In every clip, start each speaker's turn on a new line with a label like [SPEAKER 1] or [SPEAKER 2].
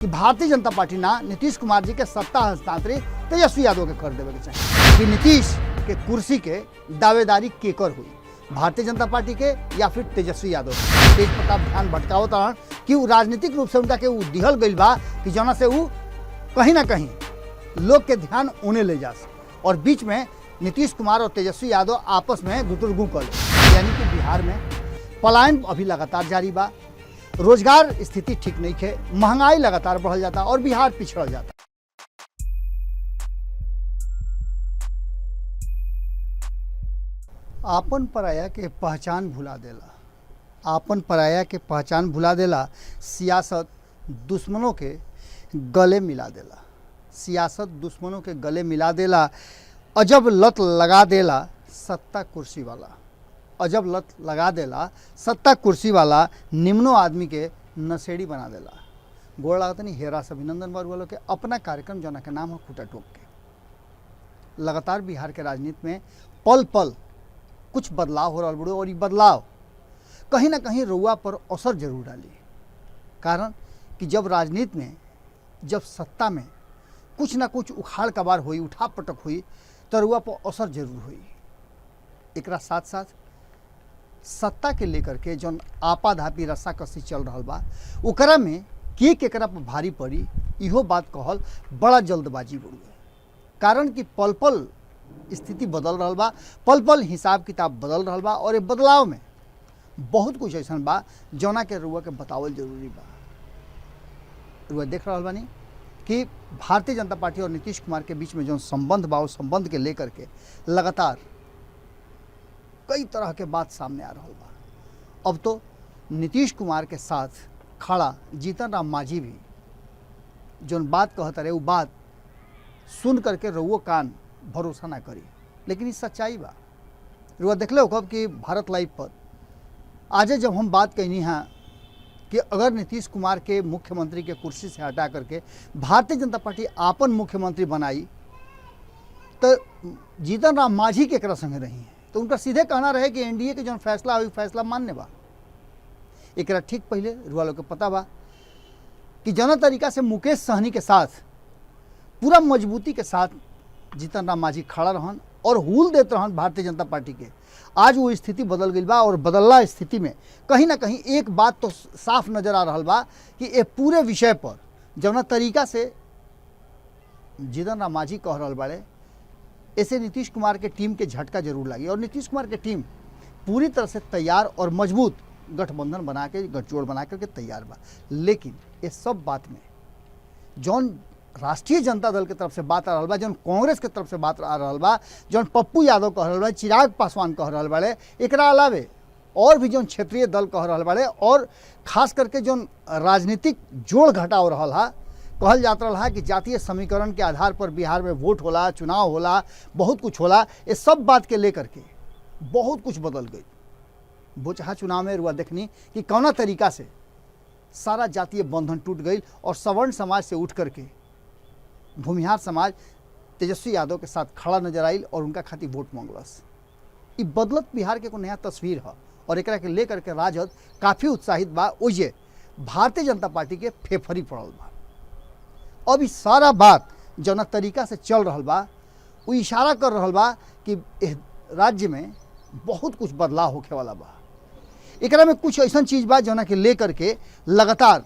[SPEAKER 1] कि भारतीय जनता पार्टी ना नीतीश कुमार जी के सत्ता हस्तांतरित तेजस्वी यादव के कर देवे के चाहिए कि नीतीश के कुर्सी के दावेदारी केकर हुई, भारतीय जनता पार्टी के या फिर तेजस्वी यादव के। तेज प्रताप ध्यान भटकावत कारण कि वो राजनीतिक रूप से उनका के वो दिहल गई बा कि जना से वो कहीं ना कहीं लोग के ध्यान उन्हें ले जा सके और बीच में नीतीश कुमार और तेजस्वी यादव आपस में गुटुरगु कर ले। यानी कि बिहार में पलायन अभी लगातार जारी बा, रोजगार स्थिति ठीक नहीं है, महंगाई लगातार बढ़ जाता और बिहार पिछड़ जाता। आपन पराया के पहचान भुला देला, आपन पराया के पहचान भुला देला, सियासत दुश्मनों के गले मिला देला, सियासत दुश्मनों के गले मिला देला, अजब लत लगा देला सत्ता कुर्सी वाला, अजब लत लगा देला सत्ता कुर्सी वाला, निम्नो आदमी के नशेड़ी बना देला। गोड़ लागत नहीं हेरा से अभिनंदन बार वालों के अपना कार्यक्रम जना के नाम है खूटा टोक के। लगातार बिहार के राजनीति में पल पल कुछ बदलाव हो रहा बड़ो और ये बदलाव कहीं ना कहीं रुआ पर असर जरूर डाली। कारण कि जब राजनीति में जब सत्ता में कुछ ना कुछ उखाड़ कबार हुई, उठा पटक हुई तो रुआ पर असर जरूर हुई। एकरा साथ साथ सत्ता के लेकर के जौन आपाधापी रस्सा कसी चल रहा बा ओकरा में के केकरा पर भारी पड़ी इहो बात कहल बड़ा जल्दबाजी बड़ुए। कारण कि पल पल स्थिति बदल रहा बा, पल पल हिसाब किताब बदल रहा बा और ये बदलाव में बहुत कुछ ऐसा बा जौना के रुआ के बतावल जरूरी बा। रुआ देख रहा बानी कि भारतीय जनता पार्टी और नीतीश कुमार के बीच में जो संबंध बा उस संबंध के लेकर के लगातार कई तरह के बात सामने आ रहा बा। अब तो नीतीश कुमार के साथ खड़ा जीतन राम मांझी भी जो बात कहता रहे वो बात सुन करके रुआ कान भरोसा ना करी, लेकिन ये सच्चाई बा। रुआ देख लो कब कि भारत लाइव पर आज जब हम बात कहनी है कि अगर नीतीश कुमार के मुख्यमंत्री के कुर्सी से हटा करके भारतीय जनता पार्टी आपन मुख्यमंत्री बनाई तो जीतन राम मांझी के एकरा संगे रही है, तो उनका सीधे कहना रहे कि एनडीए के जो फैसला हुई फैसला मानने बा। एकरा ठीक पहले रुआ लोग के पता बा कि जना तरीका से मुकेश सहनी के साथ पूरा मजबूती के साथ जीतन राम मांझी खड़ा रहन और हुल देते रहन भारतीय जनता पार्टी के। आज वो स्थिति बदल गई बा और बदलला स्थिति में कहीं ना कहीं एक बात तो साफ नजर आ रहा बा कि ये पूरे विषय पर जौना तरीका से जीतन राम मांझी कह रहा बाड़े ऐसे नीतीश कुमार के टीम के झटका जरूर लगी और नीतीश कुमार के टीम पूरी तरह से तैयार और मजबूत गठबंधन बना के गठजोड़ बना करके तैयार बा। लेकिन ये सब बात में जौन राष्ट्रीय जनता दल के तरफ से बात आ रहा बा, जौन कांग्रेस के तरफ से बात आ रहा बा, जौन पप्पू यादव कह रहा बा, चिराग पासवान कह रहा बाड़े, एकरा अलावे और भी जौन क्षेत्रीय दल कह रहा बाड़े और खास करके जौन राजनीतिक जोड़ घटाव रहा कहल जात रहा कि जातीय समीकरण के आधार पर बिहार में वोट होला, चुनाव होला, बहुत कुछ होला, ये सब बात के लेकर के बहुत कुछ बदल गई। बोचहा चुनाव में रुआ देखनी कि कौना तरीका से सारा जातीय बंधन टूट गई और सवर्ण समाज से उठ करके भूमिहार समाज तेजस्वी यादव के साथ खड़ा नजर आई और उनका खातिर वोट मांगलस। ये बदलत बिहार के को नया तस्वीर है और एकरा के लेकर के राजद काफ़ी उत्साहित बा। ओजे भारतीय जनता पार्टी के फेफरी पड़ल बा। अब इस सारा बात जौना तरीका से चल रहा बा वो इशारा कर रहा बा कि राज्य में बहुत कुछ बदलाव होखे वाला बा। एकरा में कुछ ऐसा चीज़ बा जौना के लेकर के लगातार,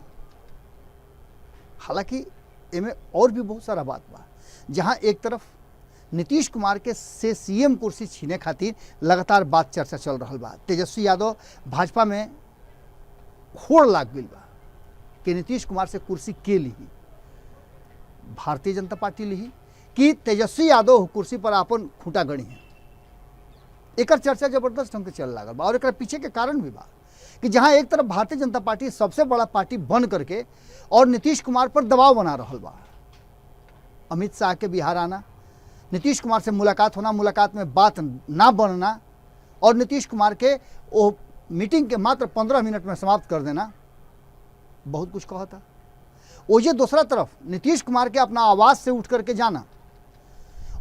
[SPEAKER 1] हालांकि इनमें और भी बहुत सारा बात बा जहां एक तरफ नीतीश कुमार के से सीएम कुर्सी छीने खातिर लगातार बात चर्चा चल रहा बा। तेजस्वी यादव भाजपा में होड़ लाग गई बा कि नीतीश कुमार से कुर्सी के ली, भारतीय जनता पार्टी ली कि तेजस्वी यादव कुर्सी पर अपन खूंटा गड़ी है। एक चर्चा जबरदस्त ढंग से चल लागल बा और एक पीछे के कारण भी बा कि जहां एक तरफ भारतीय जनता पार्टी सबसे बड़ा पार्टी बन करके और नीतीश कुमार पर दबाव बना रहा बा। अमित शाह के बिहार आना, नीतीश कुमार से मुलाकात होना, मुलाकात में बात ना बनना और नीतीश कुमार के वो मीटिंग के मात्र 15 मिनट में समाप्त कर देना बहुत कुछ कहा था। ओजे दूसरा तरफ नीतीश कुमार के अपना आवास से उठ करके जाना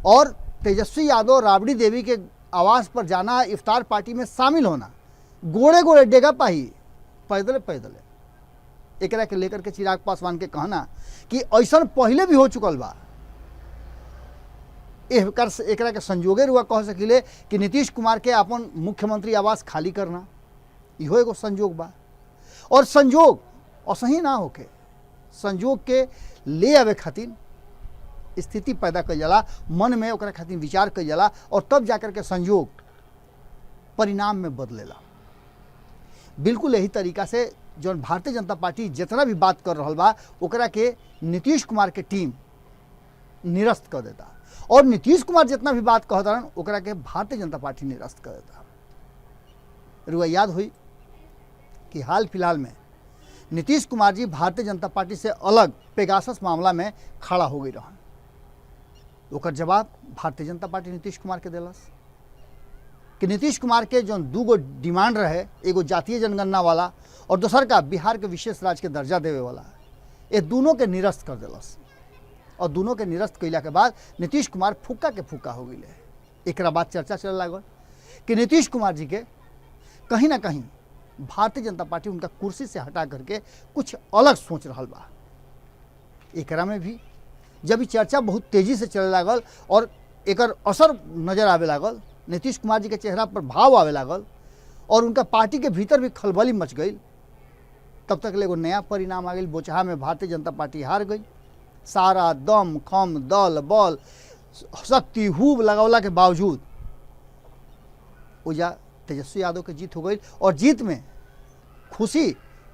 [SPEAKER 1] और तेजस्वी यादव राबड़ी देवी के आवास पर जाना, इफ्तार पार्टी में शामिल होना, गोड़े गोड़े डेगा पाही पैदले पैदले एकरा के लेकर के चिराग पासवान के कहना कि ऐसा पहले भी हो चुकल बा। एकरा के संजोगे रुआ कह सकिले कि नीतीश कुमार के अपन मुख्यमंत्री आवास खाली करना इहो एगो संजोग बा। और संजोग असही ना होके संजोग के ले आवे खातिर स्थिति पैदा कइल जाला, मन में ओकरा खातिर विचार कइल जाला और तब जाकर के संजोग परिणाम में बदलेला। बिल्कुल यही तरीका से जो भारतीय जनता पार्टी जितना भी बात कर रहल बा ओकरा के नीतीश कुमार के टीम निरस्त कर देता और नीतीश कुमार जितना भी बात कहता ओकरा के भारतीय जनता पार्टी निरस्त कर देता। रुआ याद हुई कि हाल फिलहाल में नीतीश कुमार जी भारतीय जनता पार्टी से अलग पेगासस मामला में खड़ा हो गई रहन। ओकर जवाब भारतीय जनता पार्टी नीतीश कुमार के दिलस कि नीतीश कुमार के जो दूगो डिमांड रहे, एगो जातीय जनगणना वाला और दूसर का बिहार के विशेष राज्य के दर्जा देवे वाला, ये दोनों के निरस्त कर दिलस। और दोनों के निरस्त कैला के बाद नीतीश कुमार फुक्का के फुक्का हो गई। एक बाद चर्चा चल लागल कि नीतीश कुमार जी के कहीं ना कहीं भारतीय जनता पार्टी उनका कुर्सी से हटा करके कुछ अलग सोच रहा बा। एकरा में भी जब ये चर्चा बहुत तेजी से चले लागल और एकर असर नजर आवे लागल, नीतीश कुमार जी के चेहरा पर भाव आवे लागल और उनका पार्टी के भीतर भी खलबली मच गई, तब तक एगो नया परिणाम आ गई। बोचहा में भारतीय जनता पार्टी हार गई। सारा दम खम दल बल शक्ति खूब लगौला के बावजूद ओजा तेजस्वी यादव के जीत हो गई और जीत में खुशी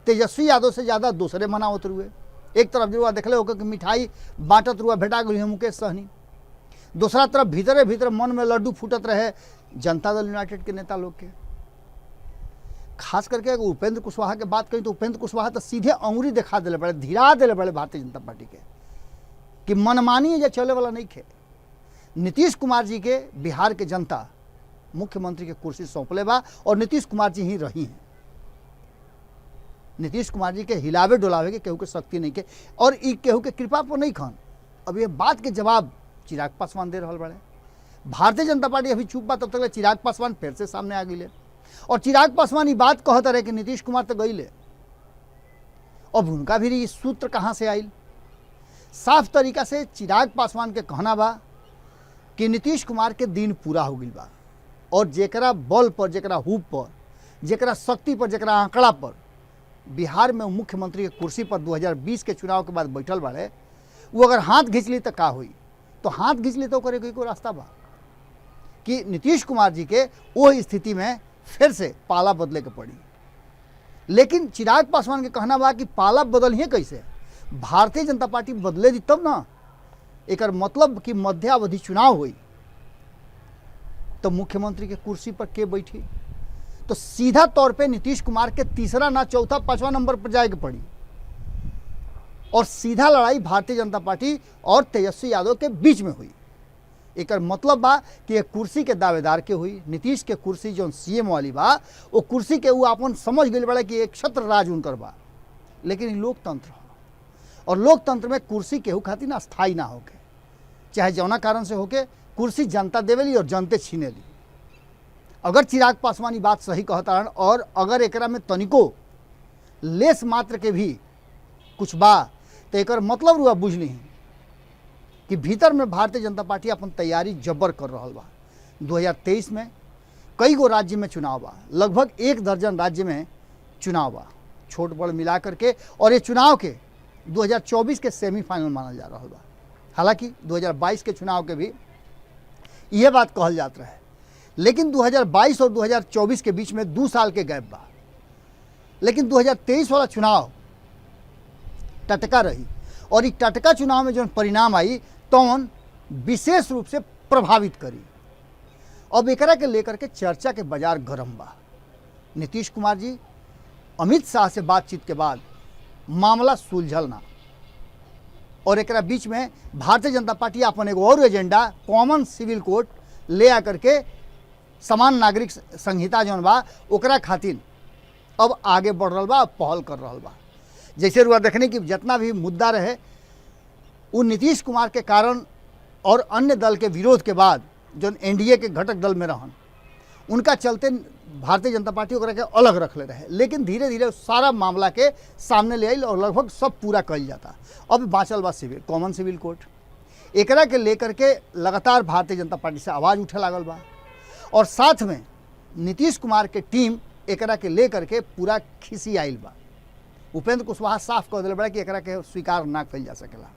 [SPEAKER 1] तेजस्वी यादव से ज़्यादा दूसरे मनावत रुए। एक तरफ जो देखले होकर कि मिठाई बांटत रुआ भेटा गई मुकेश सहनी, दूसरा तरफ भीतरे भीतर मन में लड्डू फूटत रहे जनता दल यूनाइटेड के नेता लोग के। खास करके अगर उपेंद्र कुशवाहा के बात करें तो उपेंद्र कुशवाहा तो सीधे अंगुरी दिखा दिले बड़े, धीरा दिले बड़े भारतीय जनता पार्टी के कि मनमानी ये चले वाला नहीं खे। नीतीश कुमार जी के बिहार के जनता मुख्यमंत्री के कुर्सी सौंपले बा और नीतीश कुमार जी ही रही हैं। नीतीश कुमार जी के हिलावे डोलावे के केहू के शक्ति नहीं के और ई केहू के कृपा पर नहीं खन। अब ये बात के जवाब चिराग पासवान दे रहा बड़े। भारतीय जनता पार्टी अभी चुप बा, तब तक चिराग पासवान फिर से सामने आ गई और चिराग पासवान ये बात कहता रहे कि नीतीश कुमार तो गई ले। अब उनका भी ये सूत्र कहाँ से आई? साफ तरीका से चिराग पासवान के कहना बा कि नीतीश कुमार के दिन पूरा हो गई बा और जेकरा बल पर, जेकरा हुप पर, जेकरा शक्ति पर, जेकरा आंकड़ा पर बिहार में मुख्यमंत्री के कुर्सी पर 2020 के चुनाव के बाद बैठल बाड़े, वो अगर हाथ घींच ली तो का हुई? तो हाथ घींच ली तो करे कोई रास्ता बा कि नीतीश कुमार जी के वो स्थिति में फिर से पाला बदले के पड़ी। लेकिन चिराग पासवान के कहना बा कि पाला बदल ही कैसे? भारतीय जनता पार्टी बदले दी तब ना। एक मतलब कि मध्यावधि चुनाव हुई तो मुख्यमंत्री के कुर्सी पर के बैठी? तो सीधा तौर पे नीतीश कुमार के तीसरा ना चौथा पांचवा नंबर पर जाएगी पड़ी और सीधा लड़ाई भारतीय जनता पार्टी और तेजस्वी यादव के बीच में हुई। एक मतलब बा कि एक कुर्सी के दावेदार के हुई। नीतीश के कुर्सी जो सीएम वाली बा वो कुर्सी के वो अपन समझ गए बड़ा कि एक छत्र राज उनकर बा। लेकिन लोकतंत्र और लोकतंत्र में कुर्सी केहू खातिर ना स्थायी ना होके, चाहे जौना कारण से होके, कुर्सी जनता देवेली और जनते छीनेली। अगर चिराग पासवान बात सही कहता और अगर एकरा में तनिको लेस मात्र के भी कुछ बा तो एक मतलब रुआ बुझ ली कि भीतर में भारतीय जनता पार्टी अपन तैयारी जबर कर रहा बा। 2023 में कई गो राज्य में चुनाव बा, लगभग 1 दर्जन राज्य में चुनाव बा छोट बड़ मिला करके, और ये चुनाव के 2024 के सेमीफाइनल मानल जा रहा बा। हालांकि 2022 के चुनाव के भी यह बात कहल जात रहे, लेकिन 2022 और 2024 के बीच में 2 साल के गैप बा। लेकिन 2023 वाला चुनाव टटका रही और इस टटका चुनाव में जो परिणाम आई तो विशेष रूप से प्रभावित करी। अब एकरा के लेकर के चर्चा के बाजार गर्म बा। नीतीश कुमार जी अमित शाह से बातचीत के बाद मामला सुलझल ना और एकरा बीच में भारतीय जनता पार्टी अपन एगो और एजेंडा कॉमन सिविल कोड ले आकर के समान नागरिक संहिता जौन बा ओकरा खातिर अब आगे बढ़ रहा बा, पहल कर रहा बा। जैसे रुआ देखने की जितना भी मुद्दा रहे वो नीतीश कुमार के कारण और अन्य दल के विरोध के बाद जो एनडीए के घटक दल में रहन उनका चलते भारतीय जनता पार्टी ओकरा के अलग रखले रहे, लेकिन धीरे धीरे सारा मामला के सामने ले आई और लगभग सब पूरा कल जाता। अब बाँचल बा सिविल कॉमन सिविल कोर्ट, एकरा के लेकर के लगातार भारतीय जनता पार्टी से आवाज़ उठे लागल बा और साथ में नीतीश कुमार के टीम एकरा के लेकर के पूरा खिसी आइल बा। उपेंद्र कुशवाहा साफ कह दिले बड़ा कि एकरा के स्वीकार ना कल जा सकेला,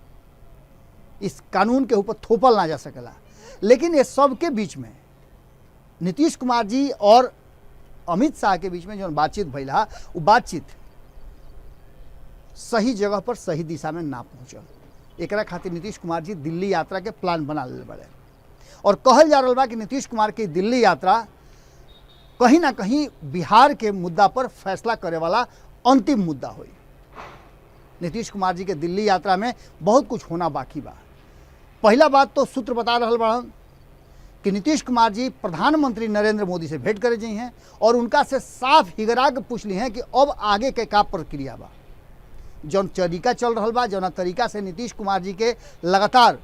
[SPEAKER 1] इस कानून के ऊपर थोपल ना जा सकेला। लेकिन ये सब के बीच में नीतीश कुमार जी और अमित शाह के बीच में जो बातचीत भइल हा, वो बातचीत सही जगह पर सही दिशा में ना पहुँचल। एकरा खातिर नीतीश कुमार जी दिल्ली यात्रा के प्लान बना ले बड़े और कहल जा रहा बा कि नीतीश कुमार की दिल्ली यात्रा कहीं ना कहीं बिहार के मुद्दा पर फैसला करे वाला अंतिम मुद्दा हुई। नीतीश कुमार जी के दिल्ली यात्रा में बहुत कुछ होना बाकी बा। पहला बात तो सूत्र बता रहा बड़न कि नीतीश कुमार जी प्रधानमंत्री नरेंद्र मोदी से भेंट करे जी हैं और उनका से साफ हिगरा के पूछ ली हैं कि अब आगे के का प्रक्रिया बा। जौन तरीका चल रहा बा, जौन तरीका से नीतीश कुमार जी के लगातार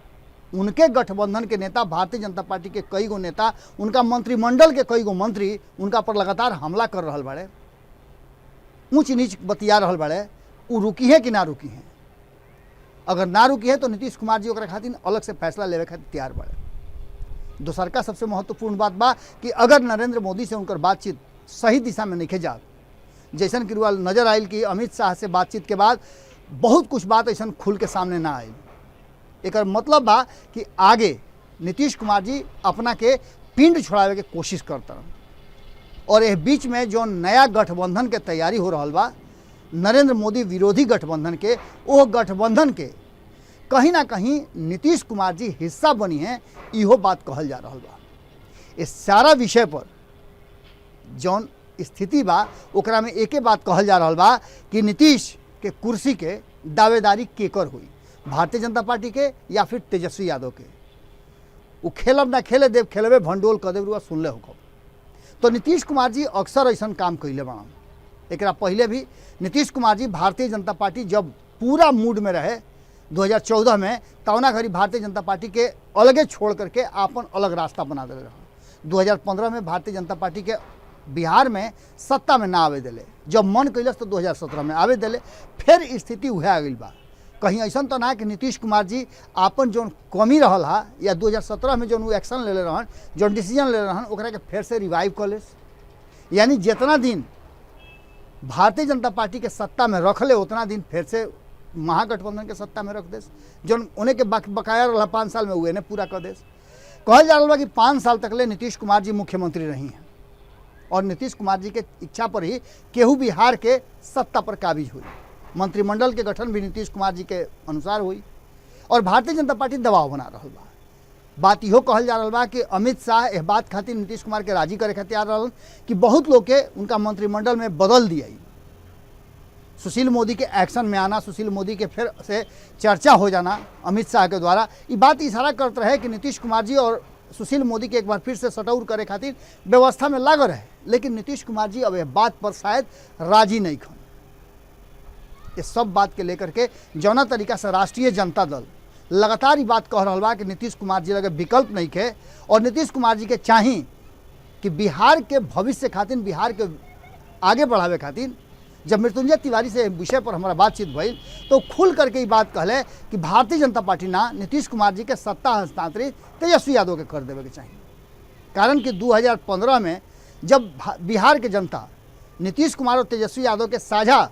[SPEAKER 1] उनके गठबंधन के नेता, भारतीय जनता पार्टी के कई गो नेता, उनका मंत्रिमंडल के कई गो मंत्री उनका पर लगातार हमला कर रहा बड़े, ऊंच नीच बतिया रहा बड़े, वो रुकी है कि ना रुकी है। अगर ना रुकी है तो नीतीश कुमार जी ओकरा खातिर अलग से फैसला लेवे खातिर तैयार बड़े। दूसर का सबसे महत्वपूर्ण बात बा कि अगर नरेंद्र मोदी से उनकर बातचीत सही दिशा में नहीं जात, जैसन कि नजर आयल कि अमित शाह से बातचीत के बाद बहुत कुछ बात ऐसा खुल के सामने ना आई। एक मतलब बा कि आगे नीतीश कुमार जी अपना के पिंड छोड़ावे के कोशिश करता और यह बीच में जो नया गठबंधन के तैयारी हो रहा बा, नरेंद्र मोदी विरोधी गठबंधन के, वो गठबंधन के कहीं ना कहीं नीतीश कुमार जी हिस्सा बनी है, इहो बात कहल जा रहा बा। इस सारा विषय पर जौन स्थिति बा ओकरा में एके बात कहल जा रहा बा कि नीतीश के कुर्सी के दावेदारी केकर हुई, भारतीय जनता पार्टी के या फिर तेजस्वी यादव के। वो खेलब ना खेले देव, खेलबे भंडोल कह देव, रुआ सुनले हो। तो नीतीश कुमार जी अक्सर ऐसा काम कैले बना। एक पहले भी नीतीश कुमार जी भारतीय जनता पार्टी जब पूरा मूड में रहे 2014 में, तौना घड़ी भारतीय जनता पार्टी के अलगे छोड़ करके आपन अलग रास्ता बना दे रहे। 2015 में भारतीय जनता पार्टी के बिहार में सत्ता में ना आवे दिले, जब मन कैलस तो 2017 में आवे दिले। फिर स्थिति उहे आ गई बा। कहीं ऐसा तो ना कि नीतीश कुमार जी आपन जो कमी रहल हा या 2017 में जो एक्शन ले रहन, जो डिसीजन ले रहन, ओकरा के फिर से रिवाइव कर लेस। यानी जितना दिन भारतीय जनता पार्टी के सत्ता में रख ले उतना दिन फिर से महागठबंधन के सत्ता में रख देस। जो उन्हें के बकाया रहा 5 साल में हुए ने पूरा कर देस। कहल जा रहा कि 5 साल तक ले नीतीश कुमार जी मुख्यमंत्री रही हैं और नीतीश कुमार जी के इच्छा पर ही केहू बिहार के सत्ता पर काबिज हुई। मंत्रिमंडल के गठन भी नीतीश कुमार जी के अनुसार हुई और भारतीय जनता पार्टी दबाव बना रहा बा। बात इहो कहल जा रहा बा कि अमित शाह यह बात खातिर नीतीश कुमार के राजी करे खातिर आ रहा कि बहुत लोग के उनका मंत्रिमंडल में बदल दिया। सुशील मोदी के एक्शन में आना, सुशील मोदी के फिर से चर्चा हो जाना अमित शाह के द्वारा, ये बात इशारा करते रहे कि नीतीश कुमार जी और सुशील मोदी के एक बार फिर से सटौर करे खातिर व्यवस्था में लागल रहे। लेकिन नीतीश कुमार जी अब यह बात पर शायद राजी नहीं खन। ये सब बात के लेकर के जौना तरीका से राष्ट्रीय जनता दल लगातार ये बात कह रहा बा कि नीतीश कुमार जी लगे विकल्प नहीं के और नीतीश कुमार जी के चाहिए कि बिहार के भविष्य खातिर, बिहार के आगे बढ़ावे खातिर। जब मृत्युंजय तिवारी से विषय पर हमारा बातचीत भइल तो खुल करके ये बात कहले कि भारतीय जनता पार्टी ना नीतीश कुमार जी के सत्ता हस्तांतरित तेजस्वी यादव के कर देवे के चाहिए। कारण कि 2015 में जब बिहार के जनता नीतीश कुमार और तेजस्वी यादव के साझा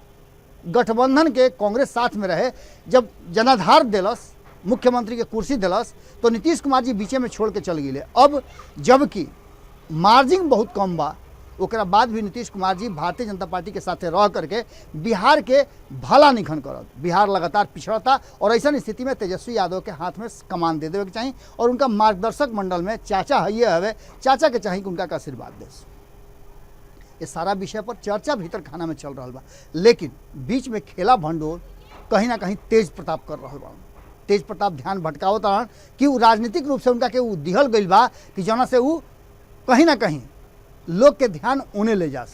[SPEAKER 1] गठबंधन के कांग्रेस साथ में रहे, जब जनाधार दिलस, मुख्यमंत्री के कुर्सी दिलस, तो नीतीश कुमार जी बीचे में छोड़ के चल गए। अब जबकि मार्जिन बहुत कम बा, ओकरा बाद भी नीतीश कुमार जी भारतीय जनता पार्टी के साथे रह करके बिहार के भला निखन करत। बिहार लगातार पिछड़ता और ऐसा स्थिति में तेजस्वी यादव के हाथ में कमान दे देवे के चाहिए और उनका मार्गदर्शक मंडल में चाचा हवे, चाचा के चाहिए कि उनका का आशीर्वाद दे। ये सारा विषय पर चर्चा भीतर खाना में चल रहा बा, लेकिन बीच में खेला भंडोल कहीं ना कहीं तेज प्रताप कर रहा बा। तेज प्रताप ध्यान भटकावत रहन कि वो राजनीतिक रूप से उनका के वो दिहल गई बा कि जना से वो कहीं ना कहीं लोग के ध्यान उन्हें ले जा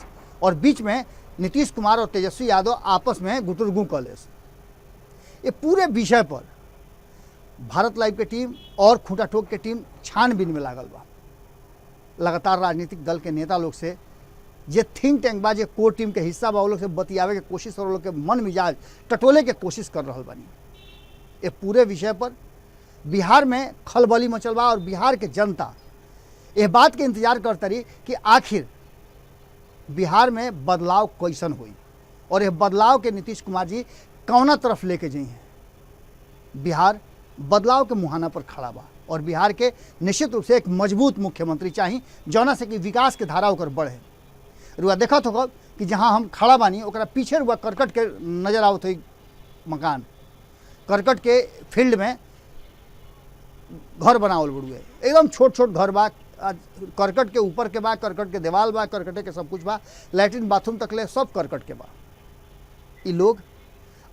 [SPEAKER 1] और बीच में नीतीश कुमार और तेजस्वी यादव आपस में गुटुरगू कर ले। ये पूरे विषय पर भारत लाइव के टीम और खूंटा ठोक के टीम छानबीन में लागल बा। लगातार राजनीतिक दल के नेता लोग से जे थिंक टैंक बा, जे कोर टीम के हिस्सा बा, वो लोग से बतियावे के कोशिश और लोग के मन मिजाज टटोले के कोशिश कर रहा बानी। ये पूरे विषय पर बिहार में खलबली मचल बा और बिहार के जनता यह बात के इंतजार करता रही कि आखिर बिहार में बदलाव कैसन हुई और यह बदलाव के नीतीश कुमार जी कौना तरफ लेके जाइ हैं। बिहार बदलाव के मुहाना पर खड़ा बा और बिहार के निश्चित रूप से एक मजबूत मुख्यमंत्री चाहिए जौना से कि विकास के धारा ओकर बढ़े। रुआ देखत होगा कि जहाँ हम खड़ा बानी ओकरा पीछे रुआ करकट के नजर आवत हुई मकान, करकट के फील्ड में घर बनावल बड़ुए, एकदम छोट छोट घर बा, करकट के ऊपर के बा, करकट के देवाल बा, करकटे के सब कुछ बा, लैट्रिन बाथरूम तक ले सब करकट के बा। ये लोग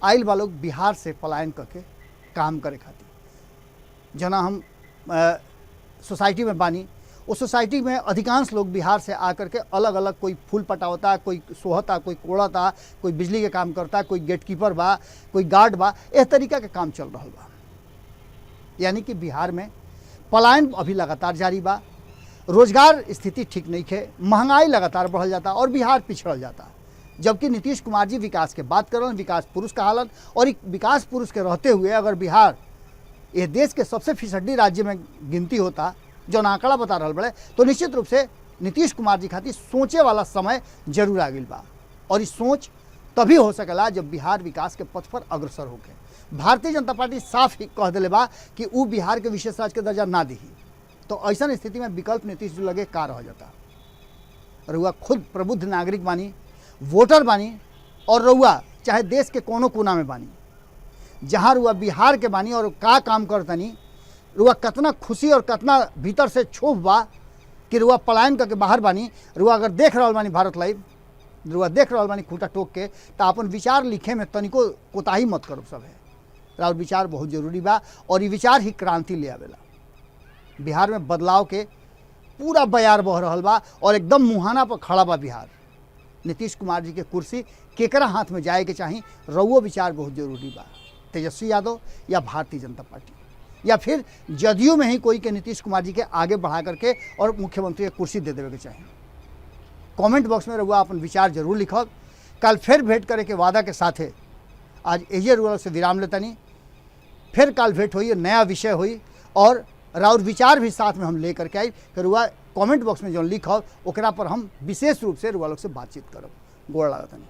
[SPEAKER 1] आइल बा लोग बिहार से पलायन करके काम करे खातिर। जना हम सोसाइटी में बानी, उस सोसाइटी में अधिकांश लोग बिहार से आकर के अलग अलग, कोई फूल पटावता, कोई सोहता, कोई कोड़ता, कोई बिजली के काम करता, कोई गेटकीपर बा, कोई गार्ड बा, इस तरीका के काम चल रहा बा। यानी कि बिहार में पलायन अभी लगातार जारी बा, रोजगार स्थिति ठीक नहीं है, महंगाई लगातार बढ़ल जाता और बिहार पिछड़ल जाता। जबकि नीतीश कुमार जी विकास के बात करलन, विकास पुरुष कहालन और एक विकास पुरुष के रहते हुए अगर बिहार ये देश के सबसे फिसड्डी राज्य में गिनती होता जो आंकड़ा बता रहा बड़े, तो निश्चित रूप से नीतीश कुमार जी खातिर सोचे वाला समय जरूर आ गई बा। और इस सोच तभी हो सकेला जब बिहार विकास के पथ पर अग्रसर होके। भारतीय जनता पार्टी साफ ही कह दिले बा कि वो बिहार के विशेष राज्य के दर्जा ना दी। तो ऐसा स्थिति में विकल्प नीतीश जी लगे का रह जाता। रउआ खुद प्रबुद्ध नागरिक बानी, वोटर बानी और रउआ चाहे देश के कोनो कोना में बानी, जहाँ रुआ बिहार के बानी और का काम करतनी, रुआ कितना खुशी और कितना भीतर से क्षोभ बा कि रुआ पलायन करके बाहर बानी। रुआ अगर देख रहा बानी भारत लाइव, रुआ देख रहा बानी खूंटा टोक के, तो अपन विचार लिखे में तनिको कोताही मत करो। सब है और विचार बहुत जरूरी बा और ये विचार ही क्रांति ले आवेला। बिहार में बदलाव के पूरा बयार बह रहा बा और एकदम मुहाना पर खड़ा बा बिहार। नीतीश कुमार जी के कुर्सी केकरा हाथ में जाए के चाहिए, रउओ विचार बहुत जरूरी बा। तेजस्वी यादव या भारतीय जनता पार्टी या फिर जदयू में ही कोई के नीतीश कुमार जी के आगे बढ़ा करके और मुख्यमंत्री के कुर्सी दे देवे के चाहिए। कमेंट बॉक्स में रउआ अपन विचार जरूर लिखब। कल फिर भेंट करे के वादा के साथ है आज एजे रुआ से विराम लेतनी। फिर कल भेंट हुई, नया विषय हुई और राउर विचार भी साथ में हम लेकर के आई। फिर रुआ कमेंट बॉक्स में जो लिखब ओकरा पर हम विशेष रूप से रुआ लोग से बातचीत करब। गोड़ लागतनी।